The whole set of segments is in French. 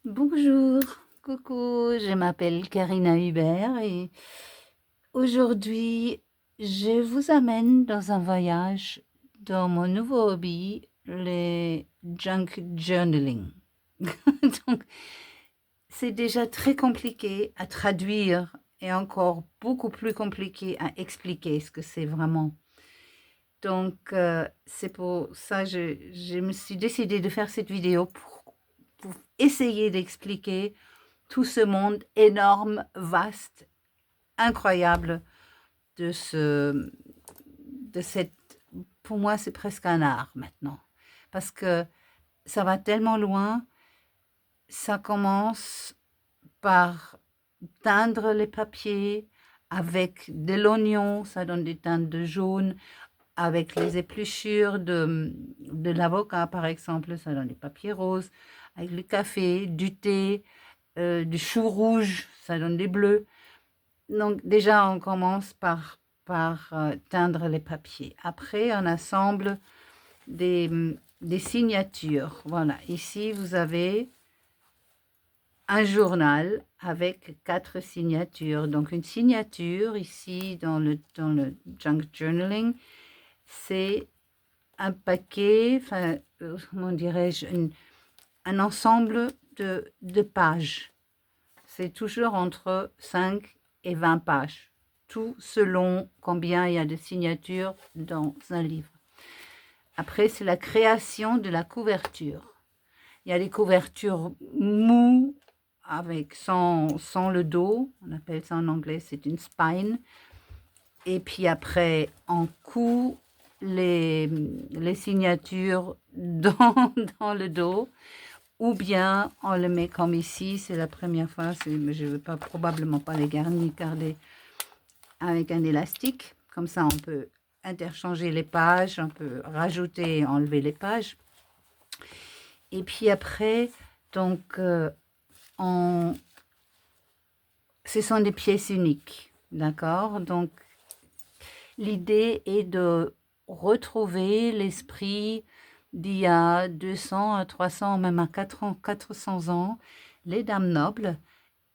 Bonjour, coucou, je m'appelle Karina Hubert et aujourd'hui je vous amène dans un voyage dans mon nouveau hobby, les junk journaling. Donc c'est déjà très compliqué à traduire et encore beaucoup plus compliqué à expliquer ce que c'est vraiment. Donc c'est pour ça que je me suis décidée de faire cette vidéo pour essayer d'expliquer tout ce monde énorme, vaste, incroyable de cette, pour moi, c'est presque un art maintenant. Parce que ça va tellement loin, ça commence par teindre les papiers avec de l'oignon, ça donne des teintes de jaune, avec les épluchures de l'avocat, par exemple, ça donne des papiers roses, avec le café, du thé, du chou rouge, ça donne des bleus. Donc déjà, on commence par teindre les papiers. Après, on assemble des signatures. Voilà, ici, vous avez un journal avec 4 signatures. Donc une signature, ici, dans le junk journaling, c'est un paquet, enfin, comment dirais-je, un ensemble de pages. C'est toujours entre 5 et 20 pages, tout selon combien il y a de signatures dans un livre. Après, c'est la création de la couverture. Il y a des couvertures mous sans le dos, on appelle ça en anglais, c'est une spine. Et puis après, on coud les signatures dans le dos. Ou bien on le met comme ici, c'est la première fois, mais je ne veux pas, probablement pas les garder avec un élastique. Comme ça, on peut interchanger les pages, on peut rajouter et enlever les pages. Et puis après, donc, ce sont des pièces uniques, d'accord? Donc, l'idée est de retrouver l'esprit d'il y a 200 à 300, même à 400 ans, les dames nobles.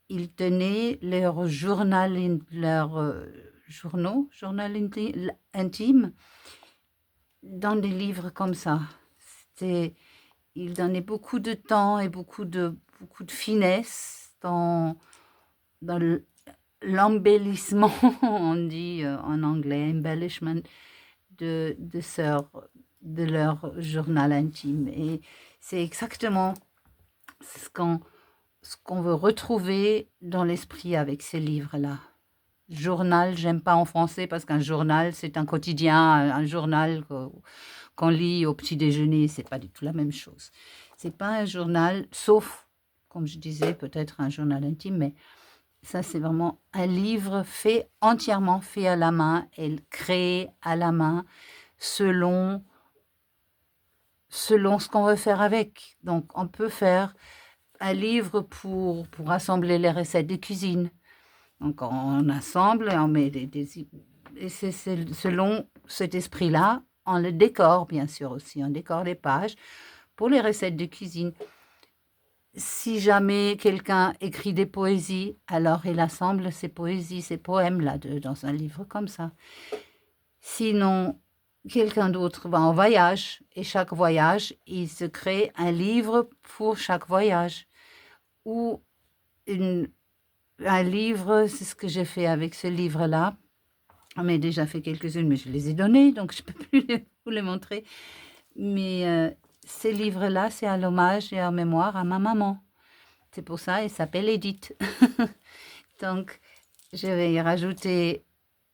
Ils tenaient leur journal intime dans des livres comme ça. Ils donnaient beaucoup de temps et beaucoup de finesse dans l'embellissement, on dit en anglais, embellishment, de, de, de leur journal intime. Et c'est exactement ce qu'on veut retrouver dans l'esprit avec ces livres-là. Journal, j'aime pas en français parce qu'un journal, c'est un quotidien, un journal qu'on lit au petit déjeuner, c'est pas du tout la même chose. C'est pas un journal, sauf, comme je disais, peut-être un journal intime, mais ça, c'est vraiment un livre entièrement fait à la main et créé à la main selon ce qu'on veut faire avec. Donc, on peut faire un livre pour assembler les recettes de cuisine. Donc, on assemble et on met et c'est selon cet esprit-là, on le décore, bien sûr, aussi. On décore les pages pour les recettes de cuisine. Si jamais quelqu'un écrit des poésies, alors il assemble ces poésies, ces poèmes-là dans un livre comme ça. Sinon, quelqu'un d'autre va en voyage et chaque voyage, il se crée un livre pour chaque voyage. Ou un livre, c'est ce que j'ai fait avec ce livre-là. On m'a déjà fait quelques-unes, mais je les ai données, donc je ne peux plus vous les montrer. Mais ces livres-là, c'est à l'hommage et en mémoire à ma maman. C'est pour ça, elle s'appelle Edith. Donc, je vais y rajouter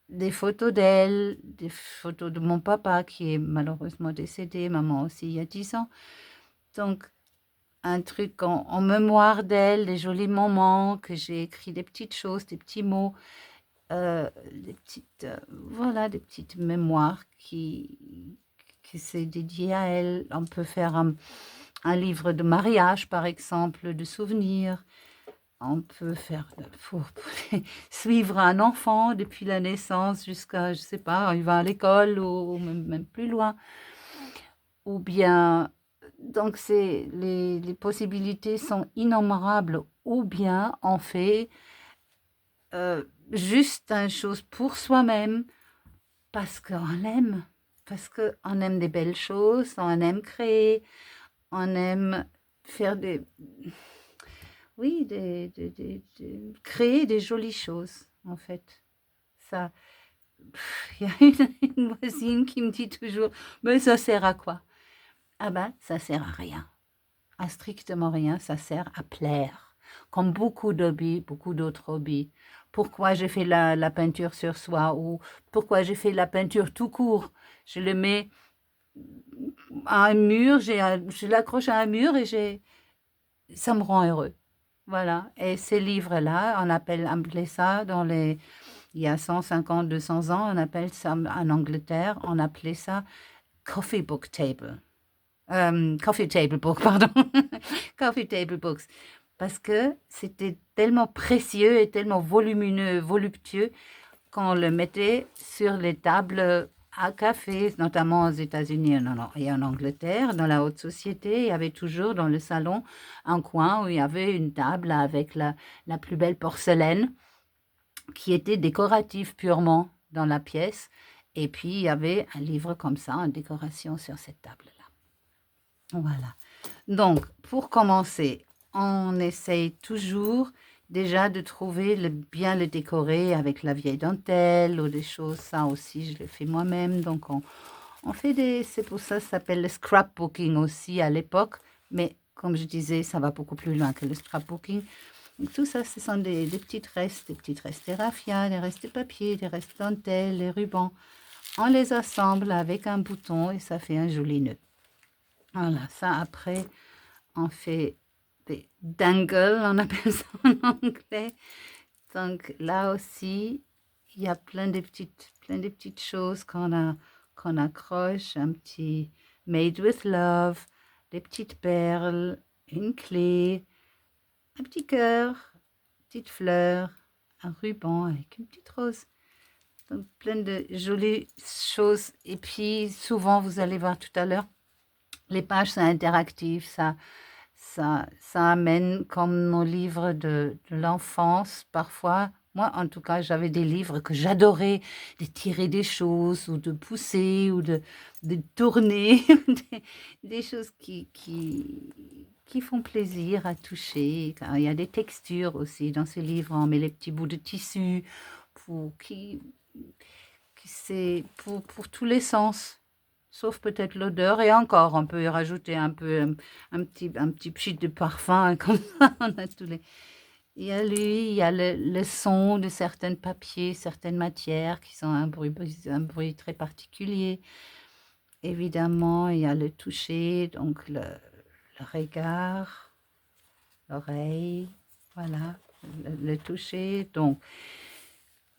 des photos d'elle, des photos de mon papa qui est malheureusement décédé, maman aussi il y a 10 ans. Donc, un truc en mémoire d'elle, des jolis moments que j'ai écrit, des petites choses, des petits mots, voilà, des petites mémoires qui c'est dédié à elle. On peut faire un livre de mariage, par exemple, de souvenirs. On peut faire pour suivre un enfant depuis la naissance jusqu'à, je sais pas, il va à l'école ou même plus loin. Ou bien Donc, les possibilités sont innombrables. Ou bien on fait juste une chose pour soi-même parce qu'on aime. Parce qu'on aime des belles choses, on aime créer, on aime faire oui, créer des jolies choses, en fait. Ça, il y a une voisine qui me dit toujours, mais ça sert à quoi? Ah ben, ça sert à rien. À strictement rien, ça sert à plaire. Comme beaucoup d'hobbies, beaucoup d'autres hobbies. Pourquoi j'ai fait la peinture sur soie ou pourquoi j'ai fait la peinture tout court? Je le mets à un mur, je l'accroche à un mur et ça me rend heureux. Voilà. Et ces livres-là, appelait ça il y a 150, 200 ans, on appelle ça en Angleterre, on appelait ça coffee book table. Coffee table book, pardon. Coffee table books. Parce que c'était tellement précieux et tellement volumineux, voluptueux qu'on le mettait sur les tables à café, notamment aux États-Unis et en Angleterre, dans la haute société. Il y avait toujours dans le salon un coin où il y avait une table avec la plus belle porcelaine qui était décorative purement dans la pièce. Et puis, il y avait un livre comme ça en décoration sur cette table-là. Voilà. Donc, pour commencer, on essaye toujours déjà de trouver bien le décorer avec la vieille dentelle ou des choses. Ça aussi, je le fais moi-même. Donc, on fait c'est pour ça que ça s'appelle le scrapbooking aussi à l'époque. Mais comme je disais, ça va beaucoup plus loin que le scrapbooking. Donc, tout ça, ce sont des petites restes de raffia, des restes de papier, des restes de dentelle, les rubans. On les assemble avec un bouton et ça fait un joli nœud. Voilà, ça après, on fait des dangles, on appelle ça en anglais. Donc là aussi, il y a plein de petites choses qu'on accroche, un petit made with love, des petites perles, une clé, un petit cœur, une petite fleur, un ruban avec une petite rose. Donc plein de jolies choses. Et puis souvent, vous allez voir tout à l'heure, les pages sont interactives, ça amène comme nos livres de l'enfance parfois. Moi, en tout cas, j'avais des livres que j'adorais, de tirer des choses ou de pousser ou de tourner, des choses qui font plaisir à toucher. Il y a des textures aussi dans ces livres. On met les petits bouts de tissu c'est pour tous les sens. Sauf peut-être l'odeur. Et encore, on peut y rajouter un peu un petit pchit de parfum. Comme ça, on a tous les... Il y a lui, il y a le son de certains papiers, certaines matières qui sont un bruit très particulier. Évidemment, il y a le toucher, donc le regard, l'oreille, voilà, le toucher. Donc,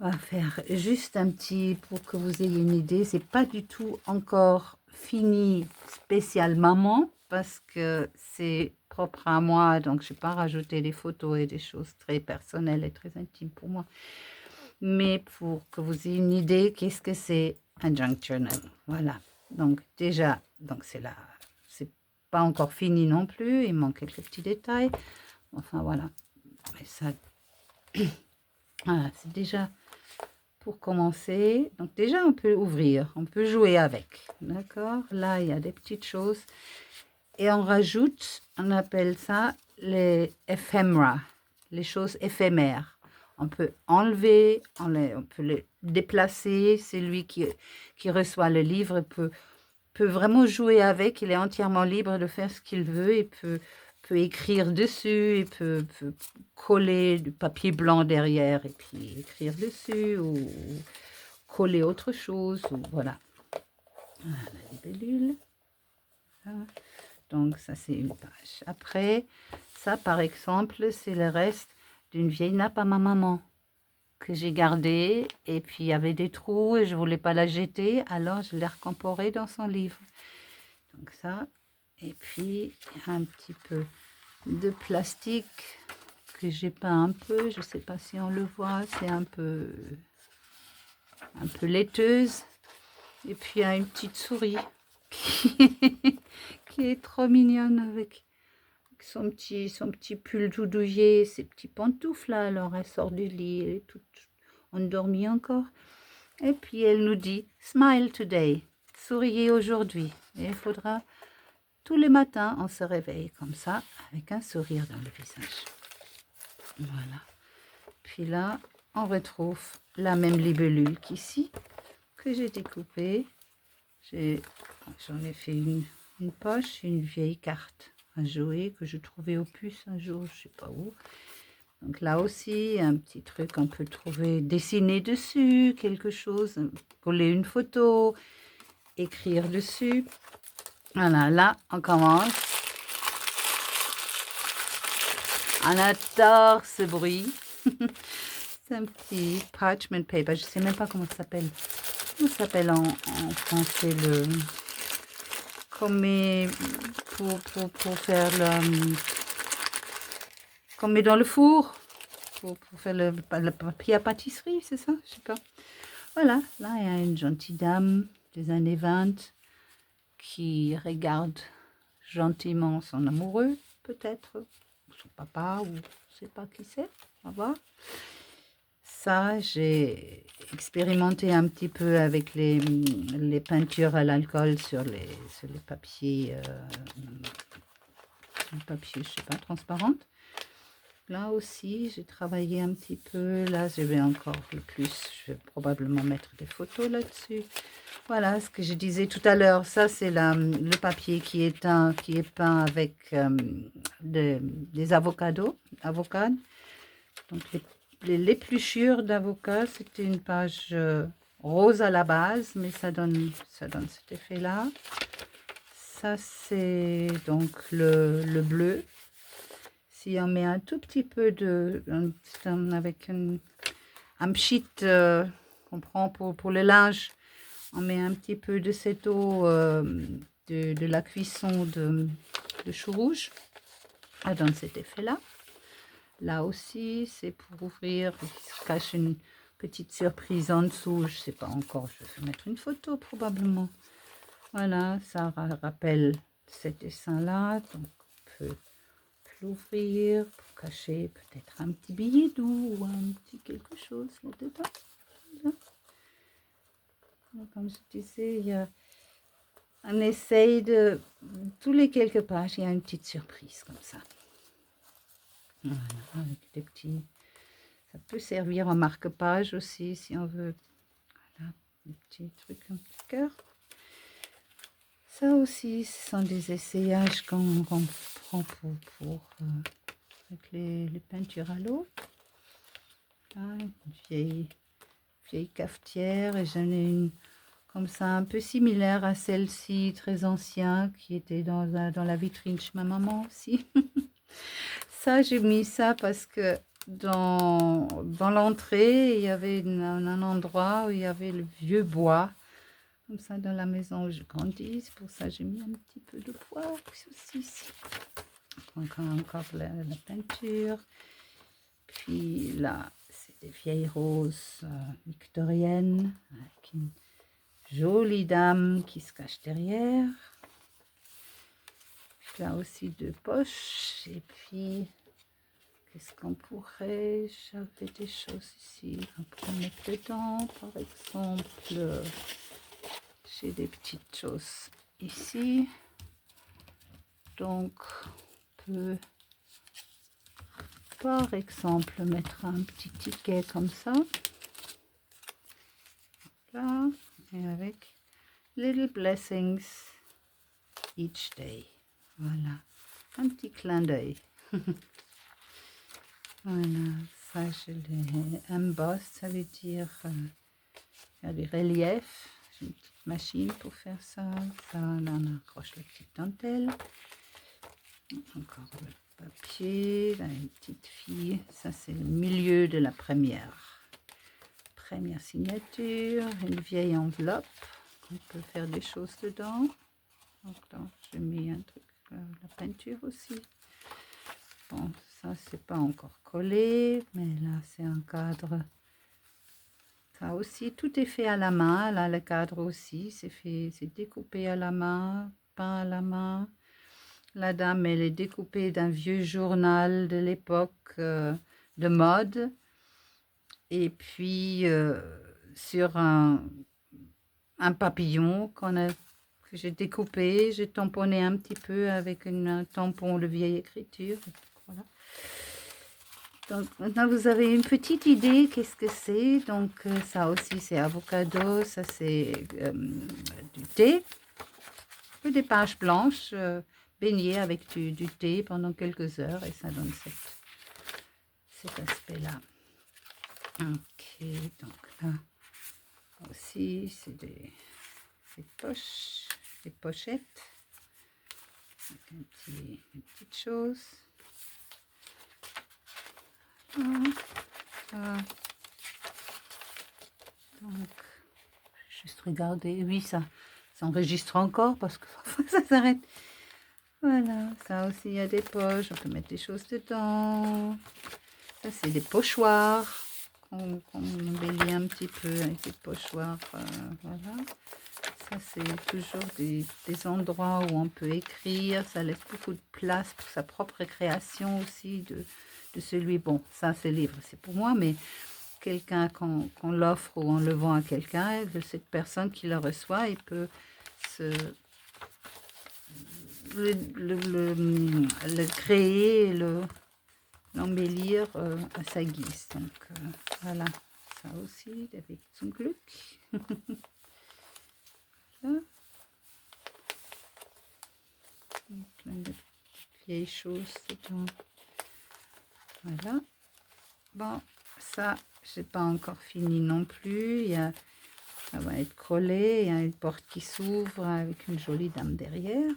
on va faire juste un petit pour que vous ayez une idée. C'est pas du tout encore fini spécialement parce que c'est propre à moi. Donc, je n'ai pas rajouté des photos et des choses très personnelles et très intimes pour moi. Mais pour que vous ayez une idée, qu'est-ce que c'est un junk journal? Voilà. Donc, déjà, donc c'est là. C'est pas encore fini non plus. Il manque quelques petits détails. Enfin, voilà. Mais ça, voilà, c'est déjà... Pour commencer, donc déjà on peut ouvrir, on peut jouer avec, d'accord? Là, il y a des petites choses et on rajoute, on appelle ça les ephemera, les choses éphémères. On peut enlever, on peut les déplacer. Celui qui reçoit le livre peut vraiment jouer avec, il est entièrement libre de faire ce qu'il veut, il peut écrire dessus, il peut coller du papier blanc derrière et puis écrire dessus ou coller autre chose. Ou voilà. Voilà la libellule. Voilà. Donc ça c'est une page. Après, ça par exemple, c'est le reste d'une vieille nappe à ma maman que j'ai gardée et puis il y avait des trous et je voulais pas la jeter, alors je l'ai recomporée dans son livre. Donc ça, et puis un petit peu de plastique que j'ai peint un peu, je sais pas si on le voit, c'est un peu laiteuse. Et puis il y a une petite souris qui est trop mignonne avec son petit pull tout douillet, ses petits pantoufles là. Alors elle sort du lit, elle est toute endormie encore. Et puis elle nous dit « Smile today », souriez aujourd'hui. Et il faudra, tous les matins, on se réveille comme ça, avec un sourire dans le visage. Voilà. Puis là, on retrouve la même libellule qu'ici, que j'ai découpée. J'en ai fait une poche, une vieille carte à jouer que je trouvais au puce un jour, je ne sais pas où. Donc là aussi, un petit truc on peut trouver, dessiner dessus quelque chose, coller une photo, écrire dessus. Voilà, là, on commence. On adore ce bruit. C'est un petit parchment paper, je ne sais même pas comment ça s'appelle. Comment ça s'appelle en français qu'on met pour faire qu'on met dans le four pour faire le papier à pâtisserie, c'est ça? Je sais pas. Voilà, là il y a une gentille dame des années 20 qui regarde gentiment son amoureux, peut-être, son papa, ou je ne sais pas qui c'est, on va voir. Ça, j'ai expérimenté un petit peu avec les peintures à l'alcool sur les papiers, je sais pas, transparentes. Là aussi, j'ai travaillé un petit peu. Là, je vais encore le plus. Je vais probablement mettre des photos là-dessus. Voilà ce que je disais tout à l'heure. Ça, c'est le papier qui est peint avec des avocados. Donc, l'épluchure d'avocat, c'était une page rose à la base, mais ça donne cet effet-là. Ça, c'est donc le bleu. Si on met un tout petit peu avec un pchit qu'on prend pour le linge, on met un petit peu de cette eau de la cuisson de chou rouge. Ça donne cet effet-là. Là aussi, c'est pour ouvrir. Il se cache une petite surprise en dessous. Je ne sais pas encore. Je vais mettre une photo probablement. Voilà, ça rappelle cet dessin-là. Donc, on peut l'ouvrir pour cacher peut-être un petit billet doux ou un petit quelque chose là-dedans. Voilà. Comme je disais, on essaye de... Tous les quelques pages, il y a une petite surprise comme ça. Voilà, avec des petits... Ça peut servir en marque-page aussi, si on veut. Voilà, des petits trucs, un petit cœur. Ça aussi, ce sont des essayages qu'on prend avec les peintures à l'eau. Une vieille cafetière, et j'en ai une comme ça, un peu similaire à celle-ci, très ancienne, qui était dans la vitrine chez ma maman aussi. Ça, j'ai mis ça parce que dans l'entrée, il y avait un endroit où il y avait le vieux bois, comme ça, dans la maison où je grandis. C'est pour ça que j'ai mis un petit peu de bois aussi ici. Encore la peinture. Puis là, c'est des vieilles roses victoriennes, avec une jolie dame qui se cache derrière. Là aussi deux poches. Et puis... Qu'est-ce qu'on pourrait... J'avais des choses ici qu'on pourrait mettre dedans. Par exemple, j'ai des petites choses ici. Donc, on peut, par exemple, mettre un petit ticket comme ça. Là, et avec Little Blessings Each Day. Voilà, un petit clin d'œil. Voilà, ça je l'ai embossed, ça veut dire faire des reliefs. J'ai une petite machine pour faire ça. Ça, là on accroche la petite dentelle. Encore le papier, là une petite fille. Ça c'est le milieu de la première signature. Une vieille enveloppe. On peut faire des choses dedans. Donc là j'ai mis un truc, la peinture aussi. Bon, ça c'est pas encore collé, mais là c'est un cadre. Ça aussi, tout est fait à la main. Là, le cadre aussi, c'est découpé à la main, peint à la main. La dame, elle est découpée d'un vieux journal de l'époque de mode. Et puis, sur un papillon que j'ai découpé, j'ai tamponné un petit peu avec un tampon de vieille écriture. Voilà. Donc maintenant vous avez une petite idée qu'est-ce que c'est. Donc ça aussi c'est avocado, ça c'est du thé, un peu des pages blanches baignées avec du thé pendant quelques heures et ça donne cet aspect-là. Ok, donc là aussi c'est des poches, des pochettes avec une petite chose. Donc, juste regarder, oui, ça enregistre encore parce que parfois ça s'arrête. Voilà, ça aussi, il y a des poches, on peut mettre des choses dedans. Ça, c'est des pochoirs qu'on embellit un petit peu avec des pochoirs. Voilà. Ça, c'est toujours des endroits où on peut écrire. Ça laisse beaucoup de place pour sa propre création aussi de celui. Bon, ça, ce livre, c'est pour moi, mais quelqu'un qu'on l'offre ou on le vend à quelqu'un, de cette personne qui le reçoit, il peut le créer, l'embellir à sa guise. Donc voilà, ça aussi avec son Glück. Plein de vieilles choses dedans. Voilà. Bon, ça, j'ai pas encore fini non plus. Ça va être collé. Il y a une porte qui s'ouvre avec une jolie dame derrière.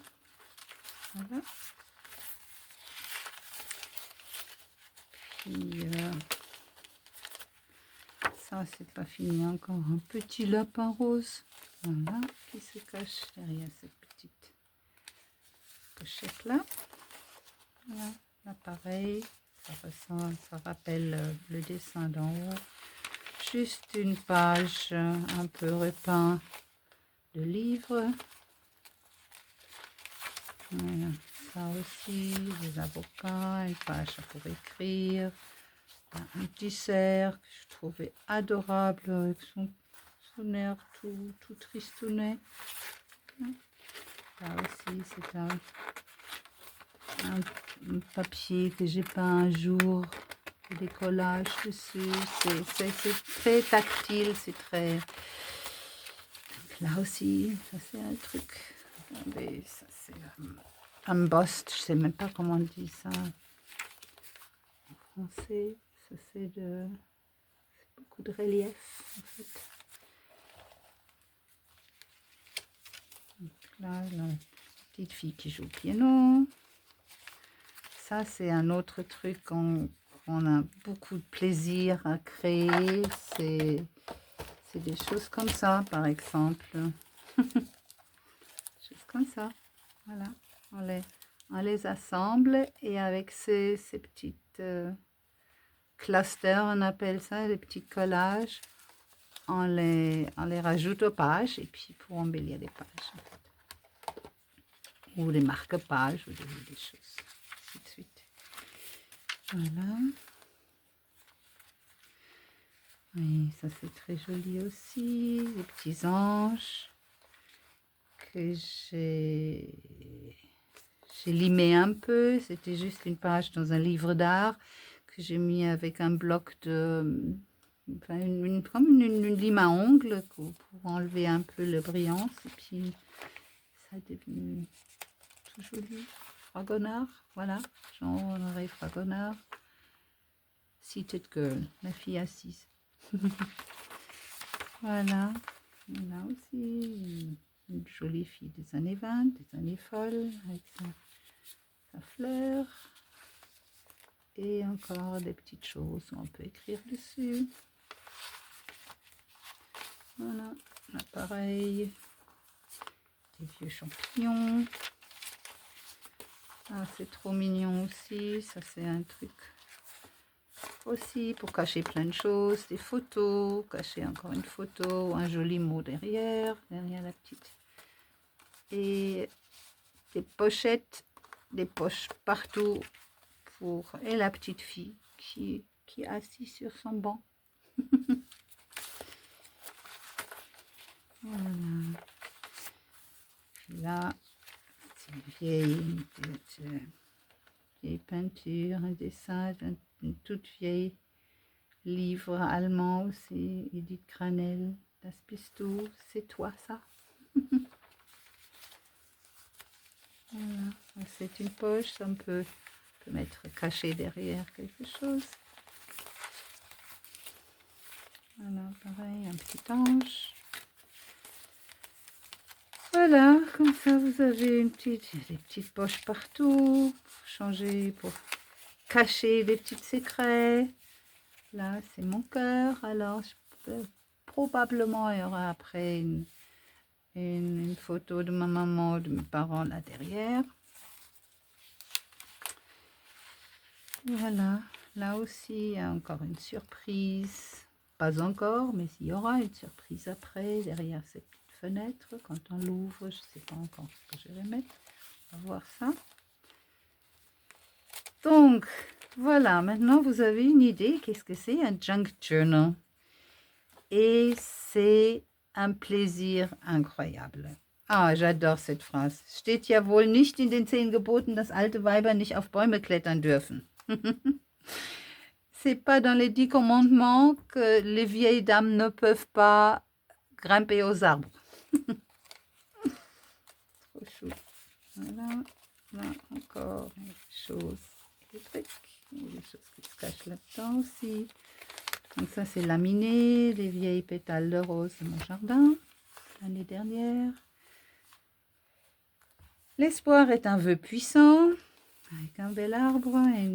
Voilà. Puis, ça, c'est pas fini encore. Un petit lapin rose. Voilà, qui se cache derrière cette petite pochette-là. Voilà, là, pareil. Ça rappelle le dessin d'en haut. Juste une page un peu repeint de livre. Voilà, ça aussi, les avocats, une page pour écrire. Un petit cerf que je trouvais adorable avec son air tout tristounet. Là aussi, c'est un papier que j'ai peint un jour. Des collages dessus, c'est très tactile, c'est très... Donc là aussi, ça c'est un truc, regardez, ça c'est embossed, je sais même pas comment on dit ça en français, ça c'est beaucoup de relief en fait. Donc là, la petite fille qui joue au piano, ça c'est un autre truc qu'on a beaucoup de plaisir à créer, c'est des choses comme ça, par exemple. Choses comme ça. Voilà. On les assemble et avec ces petites clusters, on appelle ça, des petits collages, on les rajoute aux pages et puis pour embellir les pages. En fait. Ou les marque-pages ou des choses. Ainsi de suite. Voilà. Oui, ça c'est très joli aussi. Les petits anges que j'ai limé un peu. C'était juste une page dans un livre d'art que j'ai mis avec un bloc de... Enfin, comme une lime à ongles pour enlever un peu la brillance. Et puis, ça est devenu tout joli. Fragonard, voilà. Jean-Honoré Fragonard. Seated Girl, la fille assise. Voilà. Là aussi, une jolie fille des années 20, des années folles, avec sa fleur. Et encore des petites choses où on peut écrire dessus. Voilà, là pareil. Des vieux champignons. Ah, c'est trop mignon aussi. Ça, c'est un truc aussi pour cacher plein de choses. Des photos, cacher encore une photo, un joli mot derrière la petite. Et des pochettes des poches partout et la petite fille qui est assise sur son banc. Voilà. Là, c'est une vieille peinture, un dessin, une toute vieille livre allemand aussi, Edith Cranel. Das bist du, c'est toi ça. Voilà, c'est une poche, on peut mettre caché derrière quelque chose. Voilà, pareil, un petit ange. Voilà, comme ça vous avez des petites poches partout, pour changer, pour cacher des petits secrets. Là, c'est mon cœur, alors probablement il y aura après une photo de ma maman, de mes parents là derrière. Voilà, là aussi, il y a encore une surprise. Pas encore, mais il y aura une surprise après, derrière cette petite fenêtre. Quand on l'ouvre, je ne sais pas encore ce que je vais mettre. On va voir ça. Donc, voilà, maintenant vous avez une idée. Qu'est-ce que c'est un junk journal? Et c'est un plaisir incroyable. Ah, j'adore cette Phrase. Steht ja wohl nicht in den 10 Geboten, dass alte Weiber nicht auf Bäume klettern dürfen. C'est pas dans les 10 commandements que les vieilles dames ne peuvent pas grimper aux arbres. Trop chou. Voilà. Là encore des choses électriques. Il y a des choses qui se cachent là-dedans aussi. Donc ça c'est laminé, les vieilles pétales de rose de mon jardin l'année dernière. L'espoir est un vœu puissant avec un bel arbre et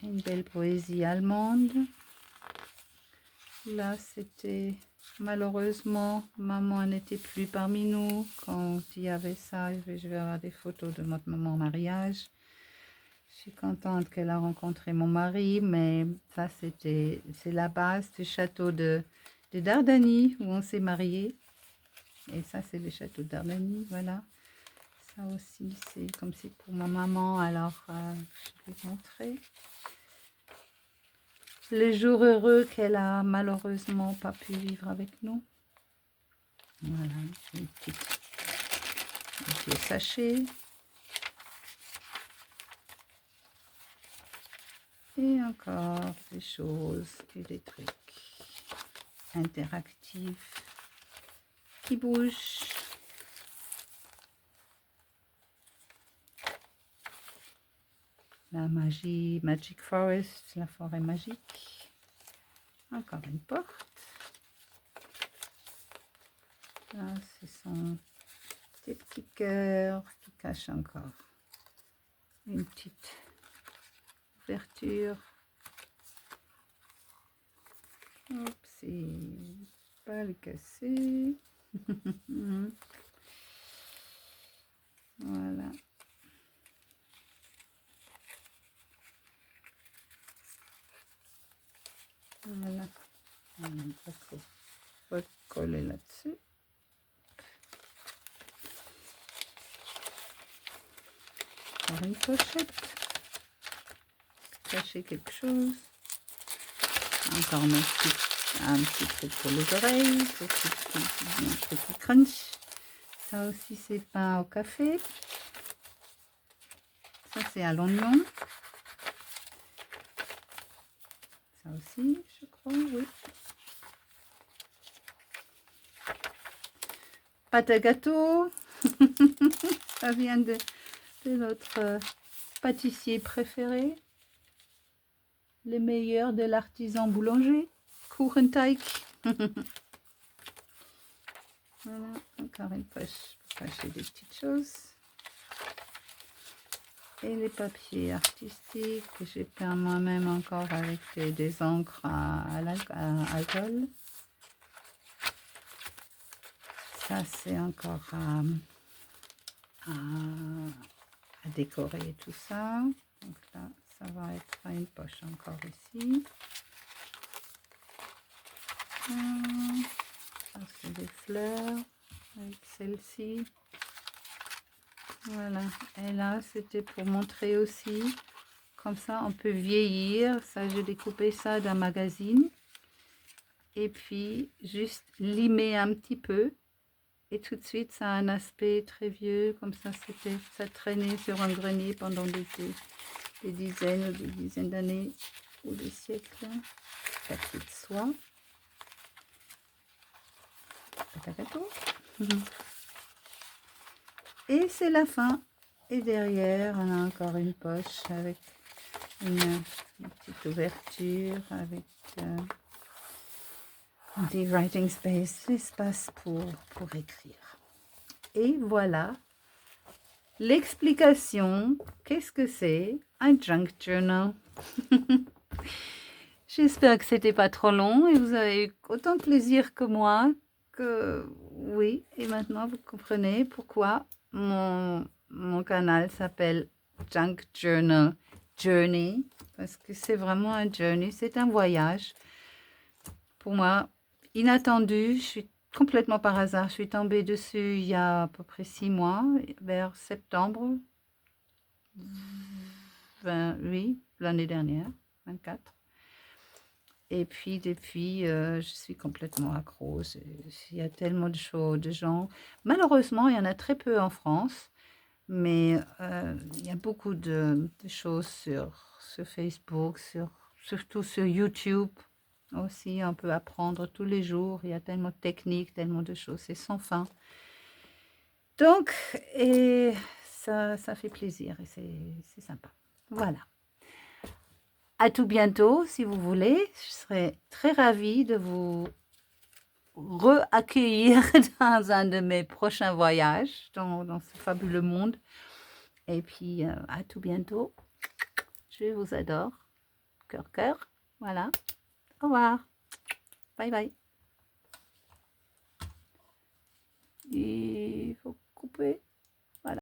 une belle poésie allemande. Là, c'était malheureusement, maman n'était plus parmi nous quand il y avait ça. Je vais avoir des photos de notre maman au mariage. Je suis contente qu'elle a rencontré mon mari, mais ça, c'est la base du château de Dardani où on s'est mariés. Et ça, c'est le château de Dardani, voilà. Ça aussi, c'est comme c'est pour ma maman, alors je vais vous montrer. Les jours heureux qu'elle a malheureusement pas pu vivre avec nous. Voilà, un petit sachet. Et encore des choses électriques, interactives, qui bougent. La magie, Magic Forest, la forêt magique. Encore une porte. Là, ce sont des petits cœurs qui cachent encore une petite ouverture. Hop, c'est pas le casser. Voilà. Voilà. On va coller là-dessus. Encore une pochette. Cacher quelque chose. Encore un petit truc pour les oreilles. Un petit crunch. Ça aussi, c'est pain au café. Ça, c'est à l'oignon. Ça aussi, je crois, oui. Pâte à gâteau. Ça vient de notre pâtissier préféré. Les meilleurs de l'artisan boulanger. Kuchenteig. Voilà, encore une poche pour cacher des petites choses. Et les papiers artistiques que j'ai peint moi-même encore avec des encres à alcool. Ça, c'est encore à décorer tout ça. Donc là, ça va être une poche encore ici. Ça, c'est des fleurs avec celle-ci. Voilà. Et là, c'était pour montrer aussi. Comme ça, on peut vieillir. Ça, j'ai découpé ça d'un magazine. Et puis, juste limer un petit peu. Et tout de suite, ça a un aspect très vieux. Comme ça, ça traînait sur un grenier pendant des dizaines ou des dizaines d'années ou des siècles. Papier de soie. Patagato. Et c'est la fin. Et derrière, on a encore une poche avec une petite ouverture avec des writing space, l'espace pour écrire. Et voilà l'explication. Qu'est-ce que c'est un junk journal? J'espère que c'était pas trop long et vous avez eu autant de plaisir que moi. Que oui, et maintenant vous comprenez pourquoi mon canal s'appelle Junk Journal Journey, parce que c'est vraiment un journey, c'est un voyage. Pour moi, inattendu, je suis complètement par hasard, je suis tombée dessus il y a à peu près 6 mois, vers septembre 28, l'année dernière, 24. Et puis depuis, je suis complètement accro. Il y a tellement de gens. Malheureusement, il y en a très peu en France, mais il y a beaucoup de choses sur Facebook, surtout sur YouTube aussi. On peut apprendre tous les jours. Il y a tellement de techniques, tellement de choses. C'est sans fin. Donc, et ça fait plaisir et c'est sympa. Voilà. À tout bientôt, si vous voulez. Je serai très ravie de vous re-accueillir dans un de mes prochains voyages dans ce fabuleux monde. Et puis, à tout bientôt. Je vous adore. Cœur, cœur. Voilà. Au revoir. Bye bye.